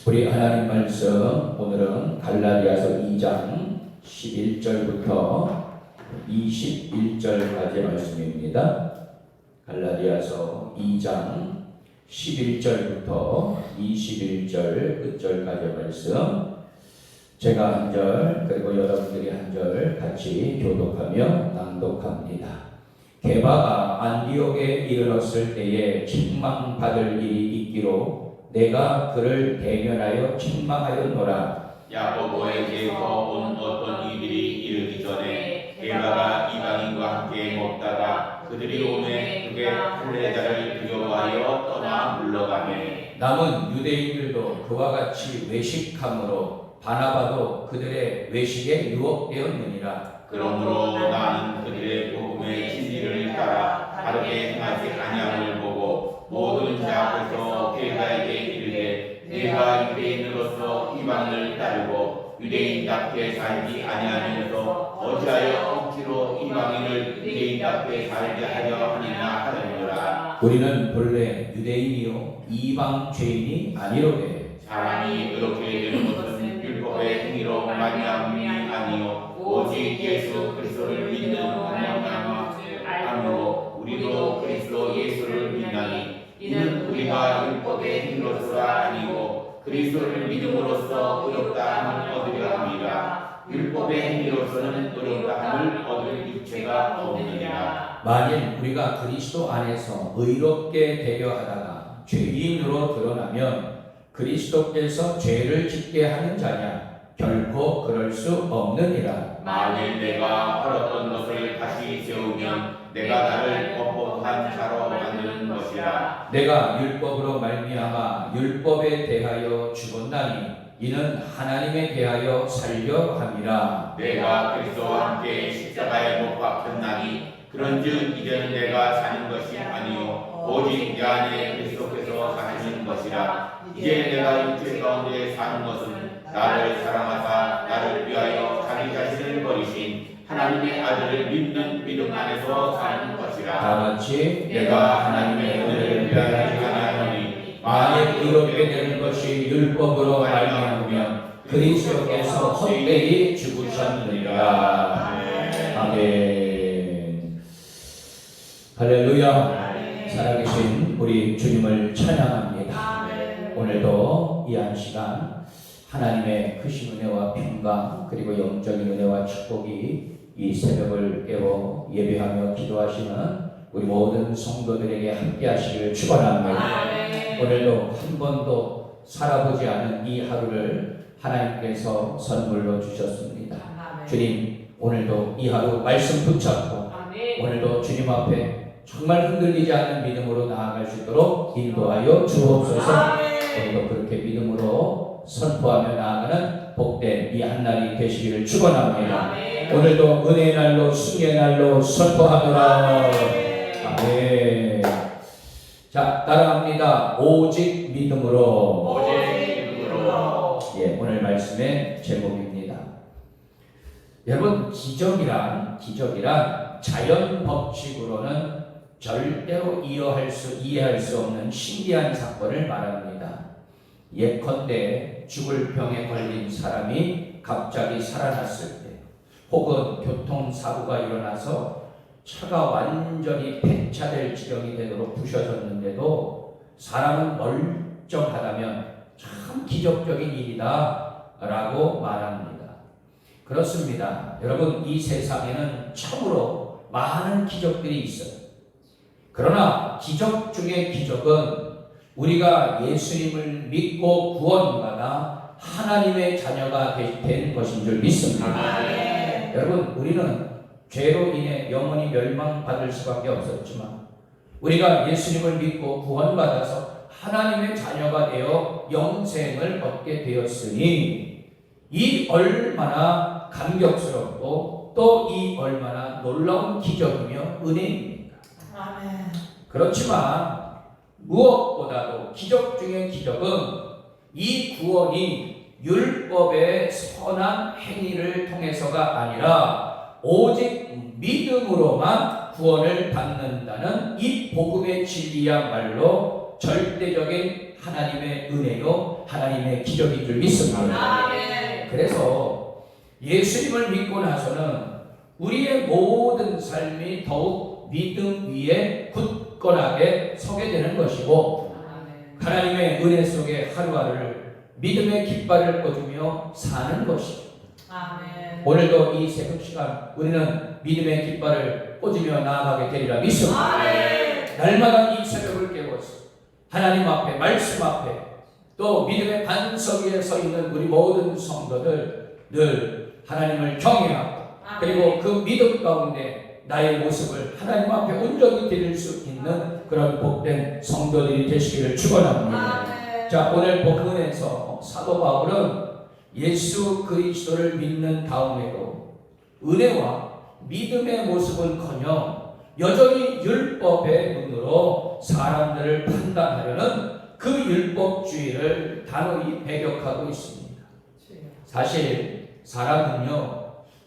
우리 하나님 말씀 오늘은 갈라디아서 2장 11절부터 21절까지 말씀입니다. 갈라디아서 2장 11절부터 21절 끝절까지 말씀, 제가 한 절 그리고 여러분들이 한 절 같이 교독하며 낭독합니다. 게바가 안디옥에 이르렀을 때에 책망받을 일이 있기로 내가 그를 대면하여 책망하였노라. 야고보에게서 온 어떤 이들이 이르기 전에 게바가 이방인과 함께 먹다가 그들이 오매 그게 할례자를 두려워하여 떠나 물러가매. 남은 유대인들도 그와 같이 외식함으로 바나바도 그들의 외식에 유혹되었느니라. 그러므로 나는 그들의 복음의 진리를 따라 다르게 행하지 아니함을 보고 모든 자 앞에서 게바에게 이르되 내가 유대인으로서 이방을 따르고 유대인답게 살지 아니하면서 어찌하여 억지로 이방인을 유대인답게 살게 하려 하느냐 하느니라. 우리는 본래 유대인이요 이방 죄인이 아니로되 사람이 그렇게 되는 것은 율법의 행위로 말미암음이 아니요 오직 예수 그리스도를 믿는 말미암음으로 우리도 그리스도 예수를 믿나니 이는 우리가 율법의 행위로서가 아니고 그리스도를 믿음으로써 의롭다 함을 얻으려 함이라. 율법의 행위로서는 의롭다 함을 얻을 육체가 없느니라. 만일 우리가 그리스도 안에서 의롭게 되려 하다가 죄인으로 드러나면 그리스도께서 죄를 짓게 하는 자냐? 결코 그럴 수 없느니라. 만일 내가 헐었던 것을 다시 세우면 내가 나를 거부한 자로 만드는 것이라. 내가 율법으로 말미암아 율법에 대하여 죽었나니 이는 하나님에 대하여 살려 함이라. 내가 그리스도와 함께 십자가에 못 박혔나니 그런즉 이제는 내가 사는 것이 아니요 오직 내 안에 그리스도께서 사시는 것이라. 이제 내가 육체 가운데 사는 것은 나를 사랑하사 나를 위하여 자기 자신을 버리신 하나님의 아들을 믿는 믿음 안에서 사는 것이라. 다같이 내가 하나님의 은혜를 위하여 아니하노니 만일 의롭게 되는 것이 율법으로 말미암으면 그리스도께서 헛되이 죽으셨느니라. 아멘. 할렐루야. 살아계신 우리 주님을 찬양합니다. 오늘도 이 한 시간 하나님의 크신 은혜와 평강 그리고 영적인 은혜와 축복이 이 새벽을 깨워 예배하며 기도하시는 우리 모든 성도들에게 함께 하시길 축원합니다. 오늘도 한 번도 살아보지 않은 이 하루를 하나님께서 선물로 주셨습니다. 주님, 오늘도 이 하루 말씀 붙잡고 오늘도 주님 앞에 정말 흔들리지 않는 믿음으로 나아갈 수 있도록 인도하여 주옵소서. 오늘도 그렇게 믿음으로 선포하며 나아가는 복된 이 한날이 되시기를 축원합니다. 오늘도 은혜의 날로 승리의 날로 선포하노라. 아멘. 자, 따라합니다. 오직 믿음으로. 예, 오늘 말씀의 제목입니다. 여러분, 기적이란 자연 법칙으로는 절대로 이해할 수 없는 신기한 사건을 말합니다. 예컨대 죽을 병에 걸린 사람이 갑자기 살아났을 때, 혹은 교통사고가 일어나서 차가 완전히 폐차될 지경이 되도록 부셔졌는데도 사람은 멀쩡하다면 참 기적적인 일이다 라고 말합니다. 그렇습니다. 여러분, 이 세상에는 참으로 많은 기적들이 있어요. 그러나 기적 중에 기적은 우리가 예수님을 믿고 구원받아 하나님의 자녀가 된 것인 줄 믿습니다. 여러분, 우리는 죄로 인해 영원히 멸망받을 수밖에 없었지만 우리가 예수님을 믿고 구원받아서 하나님의 자녀가 되어 영생을 얻게 되었으니 이 얼마나 감격스럽고 또 이 얼마나 놀라운 기적이며 은혜입니다. 그렇지만 무엇보다도 기적 중의 기적은 이 구원이 율법의 선한 행위를 통해서가 아니라 오직 믿음으로만 구원을 받는다는 이 복음의 진리야말로 절대적인 하나님의 은혜요, 하나님의 기적인 줄 믿습니다. 아멘. 그래서 예수님을 믿고 나서는 우리의 모든 삶이 더욱 믿음 위에 굳건하게 서게 되는 것이고, 하나님의 은혜 속에 하루하루를 믿음의 깃발을 꽂으며 사는 것이죠. 아멘. 오늘도 이 새벽 시간 우리는 믿음의 깃발을 꽂으며 나아가게 되리라 믿습니다. 아멘. 날마다 이 새벽을 깨워서 하나님 앞에, 말씀 앞에, 또 믿음의 반석 위에 서 있는 우리 모든 성도들 늘 하나님을 경외하고, 그리고 그 믿음 가운데 나의 모습을 하나님 앞에 온전히 드릴 수 있는 그런 복된 성도들이 되시기를 축원합니다. 아멘. 자, 오늘 본문에서 사도 바울은 예수 그리스도를 믿는 다음에도 은혜와 믿음의 모습은커녕 여전히 율법의 눈으로 사람들을 판단하려는 그 율법주의를 단호히 배격하고 있습니다. 사실 사람은요,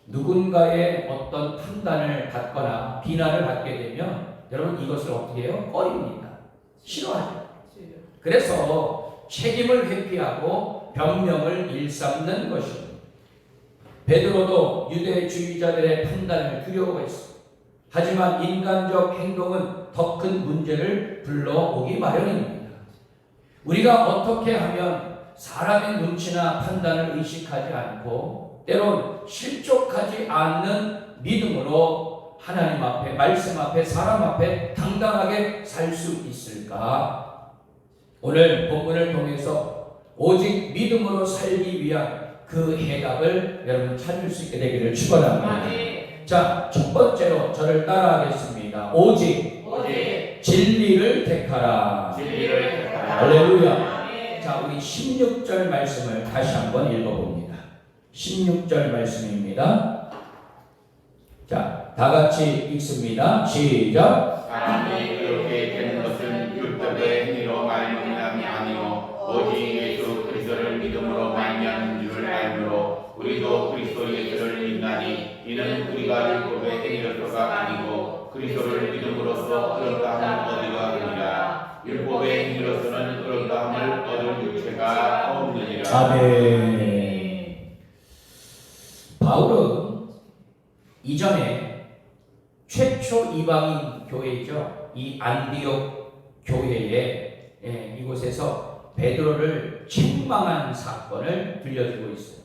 누군가의 어떤 판단을 받거나 비난을 받게 되면 여러분 이것을 어떻게 해요? 꺼립니다. 싫어하죠. 그래서 책임을 회피하고 변명을 일삼는 것입니다. 베드로도 유대주의자들의 판단을 두려워했습니다. 하지만 인간적 행동은 더 큰 문제를 불러오기 마련입니다. 우리가 어떻게 하면 사람의 눈치나 판단을 의식하지 않고 때론 실족하지 않는 믿음으로 하나님 앞에, 말씀 앞에, 사람 앞에 당당하게 살 수 있을까? 오늘 본문을 통해서 오직 믿음으로 살기 위한 그 해답을 여러분 찾을 수 있게 되기를 축원합니다. 자, 첫 번째로 저를 따라하겠습니다. 오직 진리를 택하라. 진리를 택하라. 할렐루야. 자, 우리 16절 말씀을 다시 한번 읽어봅니다. 16절 말씀입니다. 자, 다 같이 읽습니다. 시작. 사람이 그렇게 되는 것은 율법의 행위로 말미암이 아니요 오직 예수 그리스도를 믿음으로 말미암는 줄을 알므로 우리도 그리스도 예수를 믿나니 이는 우리가 율법의 행위로서가 아니고 그리스도를 믿음으로써 의롭다함을 얻으려 하느니라. 율법의 행위로서는 의롭다함을 얻을 육체가 없느니라. 아멘. 바울은 이전에 최초 이방인 교회이죠. 이 안디옥 교회에 이곳에서 베드로를 책망한 사건을 들려주고 있어요.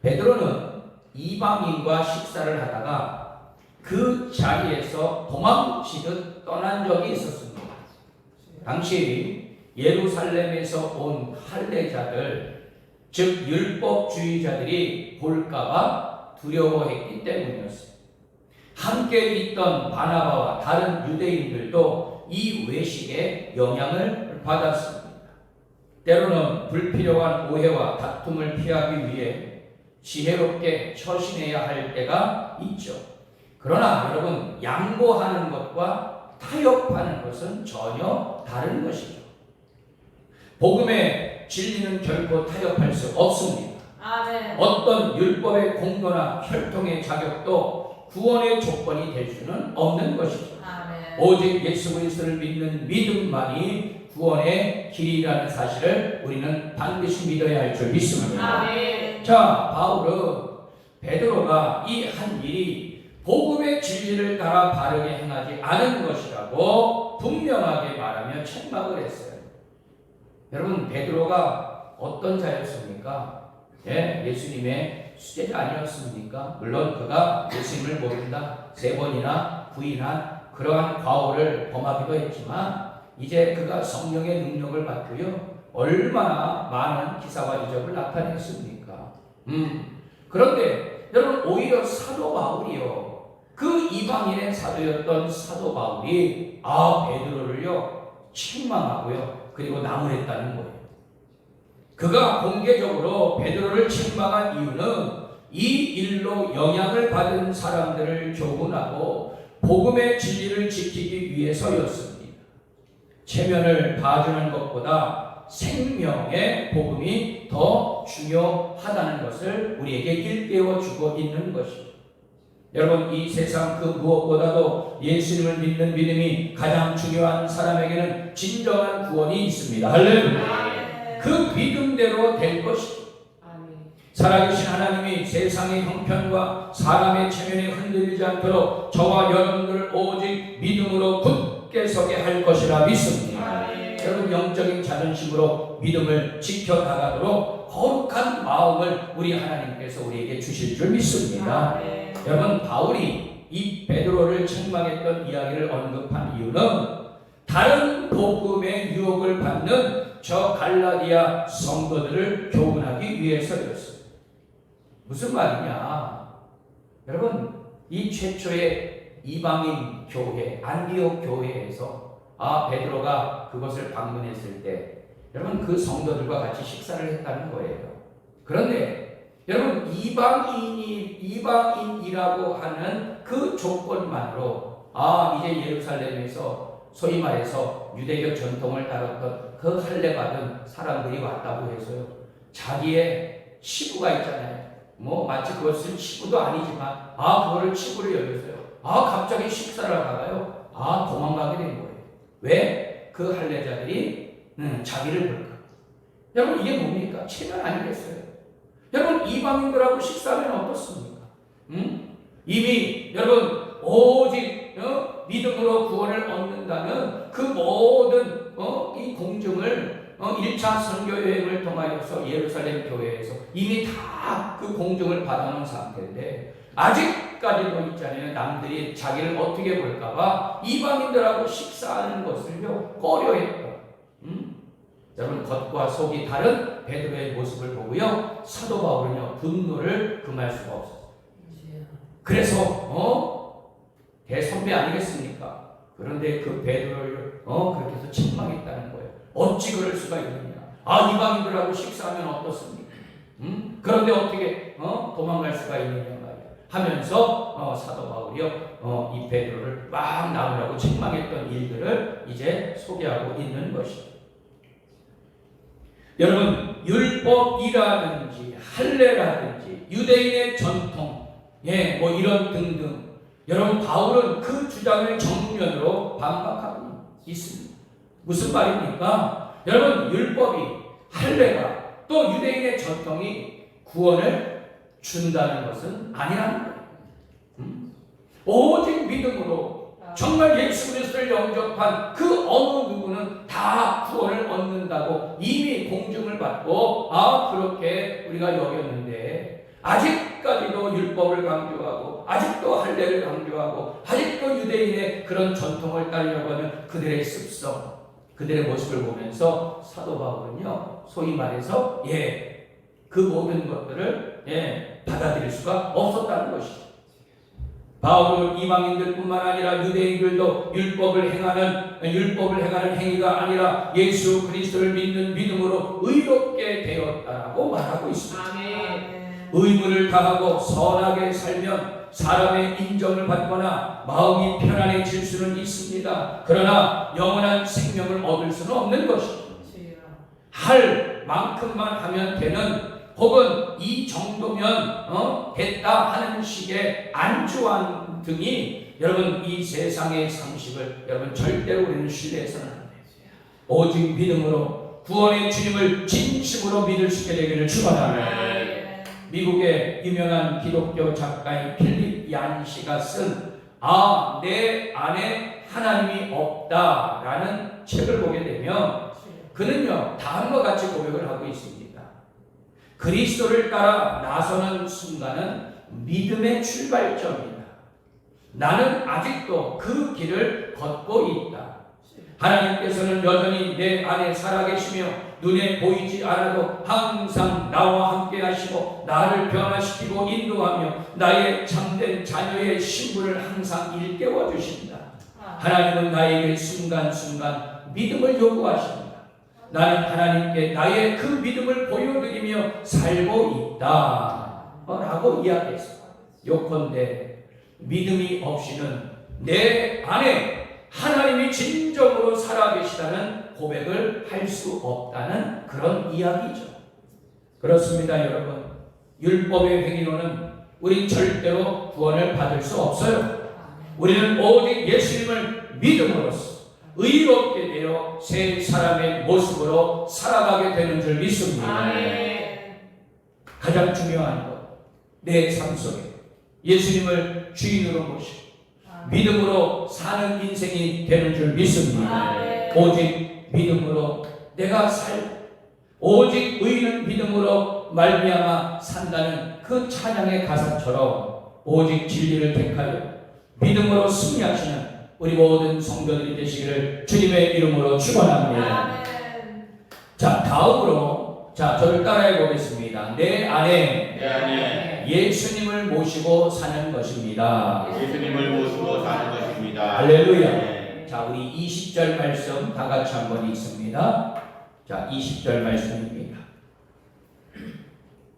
베드로는 이방인과 식사를 하다가 그 자리에서 도망치듯 떠난 적이 있었습니다. 당시 예루살렘에서 온 할례자들, 즉 율법주의자들이 볼까봐 두려워했기 때문이었어요. 함께 있던 바나바와 다른 유대인들도 이 외식에 영향을 받았습니다. 때로는 불필요한 오해와 다툼을 피하기 위해 지혜롭게 처신해야 할 때가 있죠. 그러나 여러분, 양보하는 것과 타협하는 것은 전혀 다른 것이죠. 복음의 진리는 결코 타협할 수 없습니다. 아멘. 어떤 율법의 공로나 혈통의 자격도 구원의 조건이 될 수는 없는 것이죠. 아멘. 오직 예수 그리스도를 믿는 믿음만이 구원의 길이라는 사실을 우리는 반드시 믿어야 할 줄 믿습니다. 아멘. 자, 바울은 베드로가 이 한 일이 복음의 진리를 따라 바르게 행하지 않은 것이라고 분명하게 말하며 책망을 했어요. 여러분, 베드로가 어떤 자였습니까? 예수님의 수제자 아니었습니까? 물론 그가 예수님을 모른다 3번이나 부인한 그러한 과오를 범하기도 했지만 이제 그가 성령의 능력을 받고요, 얼마나 많은 기사와 이적을 나타냈습니까? 그런데 여러분, 오히려 사도 바울이요, 그 이방인의 사도였던 사도 바울이 베드로를요 책망하고요, 그리고 나무랬다는 거예요. 그가 공개적으로 베드로를 책망한 이유는 이 일로 영향을 받은 사람들을 교훈하고 복음의 진리를 지키기 위해서였습니다. 체면을 봐주는 것보다 생명의 복음이 더 중요하다는 것을 우리에게 일깨워 주고 있는 것입니다. 여러분, 이 세상 그 무엇보다도 예수님을 믿는 믿음이 가장 중요한 사람에게는 진정한 구원이 있습니다. 할렐루야. 그 믿음대로 될 것이죠. 살아계신 하나님이 세상의 형편과 사람의 체면에 흔들리지 않도록 저와 여러분들을 오직 믿음으로 굳게 서게 할 것이라 믿습니다. 여러분, 영적인 자존심으로 믿음을 지켜나가도록 거룩한 마음을 우리 하나님께서 우리에게 주실 줄 믿습니다. 여러분, 바울이 이 베드로를 책망했던 이야기를 언급한 이유는 다른 복음의 유혹을 받는 저 갈라디아 성도들을 교훈하기 위해서였어요. 무슨 말이냐? 여러분, 이 최초의 이방인 교회, 안디옥 교회에서 베드로가 그것을 방문했을 때 여러분, 그 성도들과 같이 식사를 했다는 거예요. 그런데 여러분, 이방인이라고 하는 그 조건만으로 이제 예루살렘에서 소위 말해서 유대교 전통을 따랐던 그 할례받은 사람들이 왔다고 해서요, 자기의 치부가 있잖아요. 뭐 마치 그것은 치부도 아니지만 그거를 치부로 여겨서요, 갑자기 식사를 하다가요 도망가게 된 거예요. 왜? 그 할례자들이 자기를 볼까? 여러분, 이게 뭡니까? 체면 아니겠어요? 여러분, 이방인들하고 식사하면 어떻습니까? 이미 여러분 오직 믿음으로 구원을 얻는다는 그 모든 이 공증을 1차 선교 여행을 통하여서 예루살렘 교회에서 이미 다 그 공증을 받아놓은 상태인데 아직까지도 있잖아요. 남들이 자기를 어떻게 볼까봐 이방인들하고 식사하는 것을요 꺼려했던 여러분, 겉과 속이 다른 베드로의 모습을 보고요, 사도 바울은요 분노를 금할 수가 없었어요. 그래서 대선배 아니겠습니까? 그런데 그 베드로를 그렇게 해서 책망했다는 거예요. 어찌 그럴 수가 있느냐? 이방인들하고 식사하면 어떻습니까? 그런데 어떻게 도망갈 수가 있느냐 말이야 하면서 사도 바울이요 이 베드로를 막 나무라고 책망했던 일들을 이제 소개하고 있는 것이죠. 여러분, 율법이라든지 할례라든지 유대인의 전통, 뭐 이런 등등, 여러분, 바울은 그 주장을 정면으로 반박하고 있습니다. 무슨 말입니까? 여러분, 율법이, 할례가, 또 유대인의 전통이 구원을 준다는 것은 아니라는 거예요. 오직 믿음으로 정말 예수 그리스도를 영접한 그 어느 누구는 다 구원을 얻는다고 이미 공증을 받고 그렇게 우리가 여겼는데, 아직까지도 율법을 강조하고 아직도 할례를 강조하고 아직도 유대인의 그런 전통을 따르려고 하는 그들의 습성, 그들의 모습을 보면서 사도 바울은요 소위 말해서 그 모든 것들을 받아들일 수가 없었다는 것이죠. 바울은 이방인들뿐만 아니라 유대인들도 율법을 행하는 행위가 아니라 예수 그리스도를 믿는 믿음으로 의롭게 되었다라고 말하고 있습니다. 의무를 다하고 선하게 살면 사람의 인정을 받거나 마음이 편안해질 수는 있습니다. 그러나 영원한 생명을 얻을 수는 없는 것입니다. 할 만큼만 하면 되는, 혹은 이 정도면 됐다 하는 식의 안주한 등이 여러분, 이 세상의 상식을 여러분 절대로 우리는 신뢰해서는 안 돼요. 오직 믿음으로 구원의 주님을 진심으로 믿을 수 있게 되기를 축원합니다. 미국의 유명한 기독교 작가인 필립 얀 씨가 쓴 내 안에 하나님이 없다라는 책을 보게 되면 그는요 다음과 같이 고백을 하고 있습니다. 그리스도를 따라 나서는 순간은 믿음의 출발점이다. 나는 아직도 그 길을 걷고 있다. 하나님께서는 여전히 내 안에 살아계시며 눈에 보이지 않아도 항상 나와 함께 하시고 나를 변화시키고 인도하며 나의 참된 자녀의 신분을 항상 일깨워 주신다. 하나님은 나에게 순간순간 믿음을 요구하십니다. 나는 하나님께 나의 그 믿음을 보여드리며 살고 있다 라고 이야기했습니다. 요컨대 믿음이 없이는 내 안에 하나님이 진정으로 살아계시다는 고백을 할 수 없다는 그런 이야기죠. 그렇습니다, 여러분. 율법의 행위로는 우린 절대로 구원을 받을 수 없어요. 우리는 오직 예수님을 믿음으로써 의롭게 되어 새 사람의 모습으로 살아가게 되는 줄 믿습니다. 아멘. 가장 중요한 것, 내 삶 속에 예수님을 주인으로 모시고 믿음으로 사는 인생이 되는 줄 믿습니다. 아멘. 오직 믿음으로 내가 오직 의인은 믿음으로 말미암아 산다는 그 찬양의 가사처럼 오직 진리를 택하여 믿음으로 승리하시는 우리 모든 성도들이 되시기를 주님의 이름으로 축원합니다. 아멘. 자, 다음으로 저를 따라해 보겠습니다. 내 안에 예수님을 모시고 사는 것입니다. 예수님을 모시고 사는 것입니다. 할렐루야. 네. 자, 우리 20절 말씀 다 같이 한번 읽습니다. 자, 20절 말씀입니다.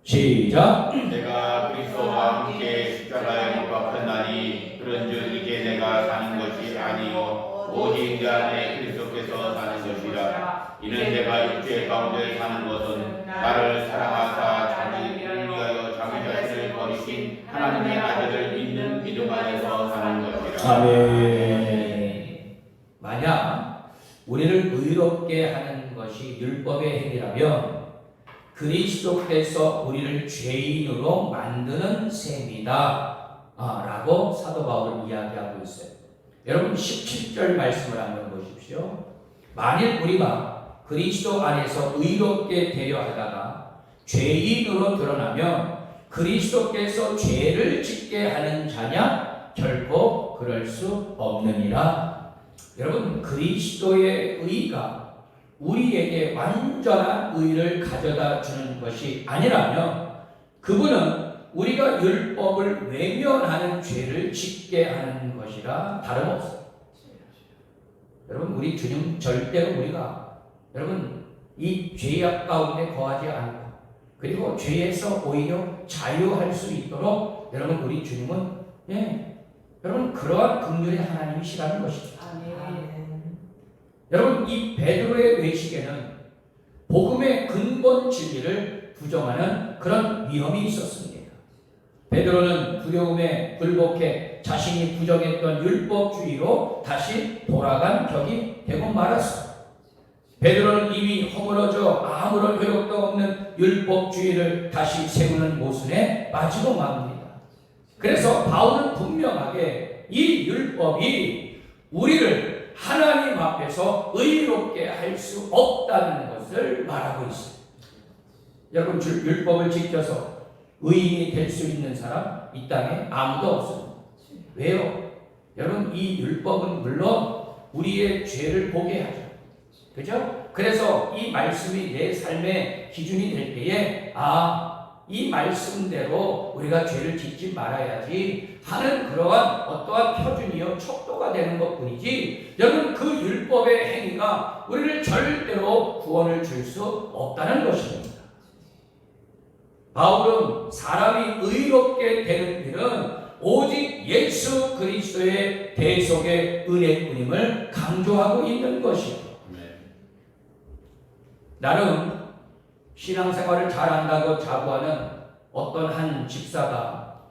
시작. 내가 그리스도와 함께 십자가에 못 박혔나니 그런즉 이제 내가 사는 것이 아니요 오직 내 안에 그리스도께서 사는 것이라. 이는 내가 육체 가운데 사는 것은 나를 사랑하사 자기를 위하여 자기 자신을 버리신 하나님의 아들을 믿는 믿음 안에서 사는 것이라. 아멘. 만약 우리를 의롭게 하는 것이 율법의 행위라면 그리스도께서 우리를 죄인으로 만드는 셈이다 라고 사도 바울은 이야기하고 있어요. 여러분 17절 말씀을 한번 보십시오. 만일 우리가 그리스도 안에서 의롭게 되려 하다가 죄인으로 드러나면 그리스도께서 죄를 짓게 하는 자냐? 결코 그럴 수 없느니라. 여러분 그리스도의 의가 우리에게 완전한 의를 가져다 주는 것이 아니라면 그분은 우리가 율법을 외면하는 죄를 짓게 하는 것이라 다름없어요. 여러분 우리 주님 절대로 여러분 이 죄악 가운데 거하지 않고 그리고 죄에서 오히려 자유할 수 있도록 여러분 우리 주님은 여러분 그러한 긍휼의 하나님이시라는 것이죠. 아멘. 여러분 이 베드로의 외식에는 복음의 근본 진리를 부정하는 그런 위험이 있었습니다. 베드로는 두려움에 굴복해 자신이 부정했던 율법주의로 다시 돌아간 격이 되고 말았습니다. 베드로는 이미 허물어져 아무런 효력도 없는 율법주의를 다시 세우는 모순에 빠지고 맙니다. 그래서 바울은 분명하게 이 율법이 우리를 하나님 앞에서 의롭게 할 수 없다는 것을 말하고 있습니다. 여러분 율법을 지켜서 의인이 될 수 있는 사람 이 땅에 아무도 없습니다. 왜요? 여러분 이 율법은 물론 우리의 죄를 보게 하죠. 그죠? 그래서 이 말씀이 내 삶의 기준이 될 때에 이 말씀대로 우리가 죄를 짓지 말아야지 하는 그러한 어떠한 표준이요 척도가 되는 것뿐이지 여러분 그 율법의 행위가 우리를 절대로 구원을 줄 수 없다는 것입니다. 바울은 사람이 의롭게 되는 길은 오직 예수 그리스도의 대속의 은혜뿐임을 강조하고 있는 것이죠. 나는 신앙생활을 잘한다고 자부하는 어떤 한 집사가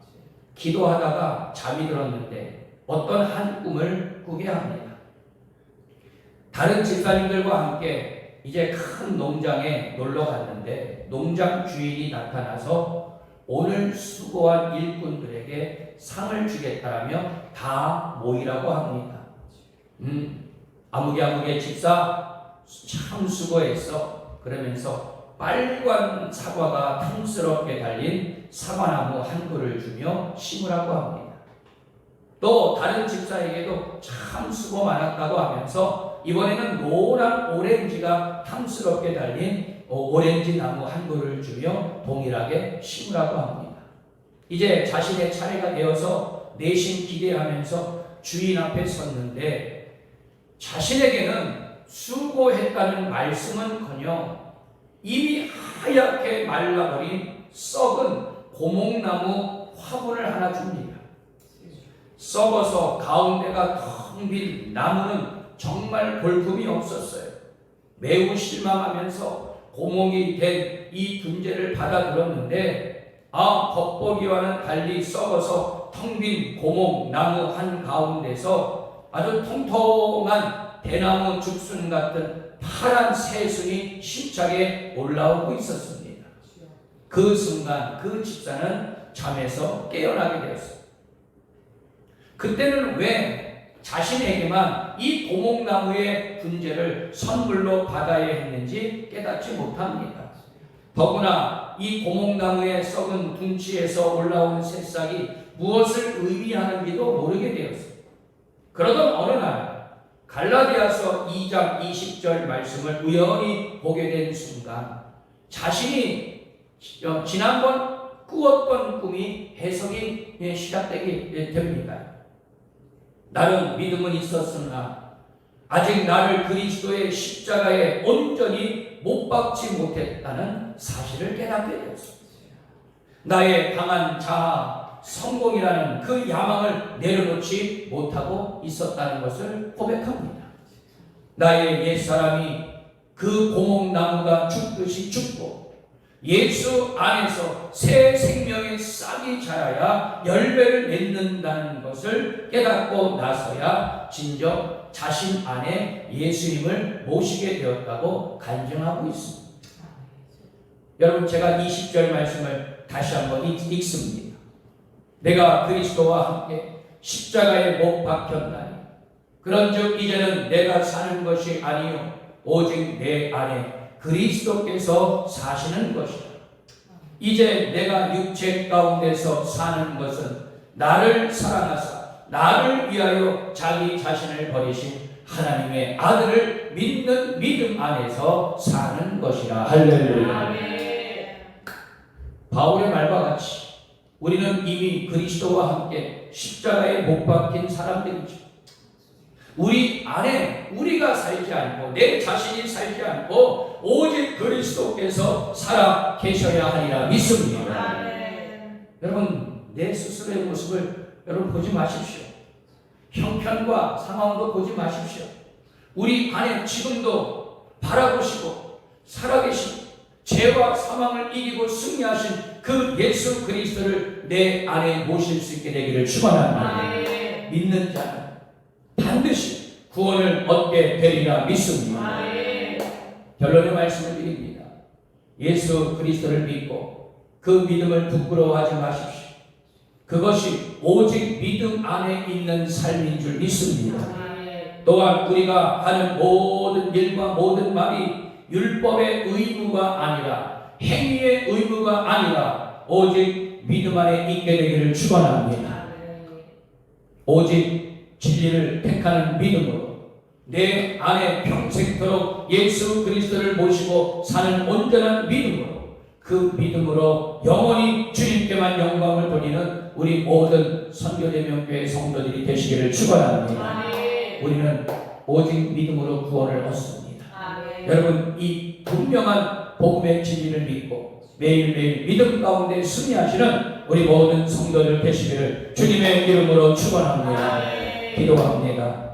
기도하다가 잠이 들었는데 어떤 한 꿈을 꾸게 합니다. 다른 집사님들과 함께 이제 큰 농장에 놀러 갔는데 농장 주인이 나타나서 오늘 수고한 일꾼들에게 상을 주겠다라며 다 모이라고 합니다. 아무개 집사 참 수고했어. 그러면서 빨간 사과가 탐스럽게 달린 사과나무 한 그루를 주며 심으라고 합니다. 또 다른 집사에게도 참 수고 많았다고 하면서 이번에는 노란 오렌지가 탐스럽게 달린 오렌지 나무 한 그루를 주며 동일하게 심으라고 합니다. 이제 자신의 차례가 되어서 내심 기대하면서 주인 앞에 섰는데 자신에게는 수고했다는 말씀은커녕 이미 하얗게 말라버린 썩은 고목나무 화분을 하나 줍니다. 썩어서 가운데가 텅 빈 나무는 정말 볼품이 없었어요. 매우 실망하면서 고목이 된 이 분재를 받아들었는데 겉보기와는 달리 썩어서 텅 빈 고목나무 한가운데서 아주 통통한 대나무 죽순 같은 파란 새순이 힘차게 올라오고 있었습니다. 그 순간 그 집사는 잠에서 깨어나게 되었습니다. 그때는 왜 자신에게만 이 고목나무의 분재를 선물로 받아야 했는지 깨닫지 못합니다. 더구나 이 고목나무의 썩은 둥치에서 올라온 새싹이 무엇을 의미하는지도 모르게 되었습니다. 그러던 어느 날 갈라디아서 2장 20절 말씀을 우연히 보게 된 순간 자신이 지난번 꾸었던 꿈이 해석이 시작되게 됩니다. 나는 믿음은 있었으나 아직 나를 그리스도의 십자가에 온전히 못 박지 못했다는 사실을 깨닫게 되었습니다. 나의 강한 자아, 성공이라는 그 야망을 내려놓지 못하고 있었다는 것을 고백합니다. 나의 옛사람이 그 고목나무가 죽듯이 죽고 예수 안에서 새 생명의 싹이 자라야 열매를 맺는다는 것을 깨닫고 나서야 진정 자신 안에 예수님을 모시게 되었다고 간증하고 있습니다. 여러분, 제가 20절 말씀을 다시 한번 읽습니다. 내가 그리스도와 함께 십자가에 못 박혔나니 그런즉 이제는 내가 사는 것이 아니요 오직 내 안에 그리스도께서 사시는 것이다. 이제 내가 육체 가운데서 사는 것은 나를 사랑하사 나를 위하여 자기 자신을 버리신 하나님의 아들을 믿는 믿음 안에서 사는 것이라. 할렐루야. 바울의 말과 같이 우리는 이미 그리스도와 함께 십자가에 못 박힌 사람들이죠. 우리 안에 우리가 살지 않고 내 자신이 살지 않고 오직 그리스도께서 살아 계셔야 하리라 믿습니다. 여러분, 내 스스로의 모습을 여러분 보지 마십시오. 형편과 상황도 보지 마십시오. 우리 안에 지금도 바라보시고 살아계시고 죄와 사망을 이기고 승리하신 그 예수 그리스도를 내 안에 모실 수 있게 되기를 축원합니다. 믿는 자는 반드시 구원을 얻게 되리라 믿습니다. 결론의 말씀을 드립니다. 예수 그리스도를 믿고 그 믿음을 부끄러워하지 마십시오. 그것이 오직 믿음 안에 있는 삶인 줄 믿습니다. 또한 우리가 하는 모든 일과 모든 말이 율법의 의무가 아니라 행위의 의무가 아니라 오직 믿음 안에 있게 되기를 축원합니다. 오직 진리를 택하는 믿음으로 내 안에 평생토록 예수 그리스도를 모시고 사는 온전한 믿음으로 그 믿음으로 영원히 주님께만 영광을 돌리는 우리 모든 선교대명교회 성도들이 되시기를 축원합니다. 우리는 오직 믿음으로 구원을 얻습니다. 여러분, 이 분명한 복음의 진리를 믿고 매일매일 믿음 가운데 승리하시는 우리 모든 성도들 되시기를 주님의 이름으로 축원합니다. 기도합니다.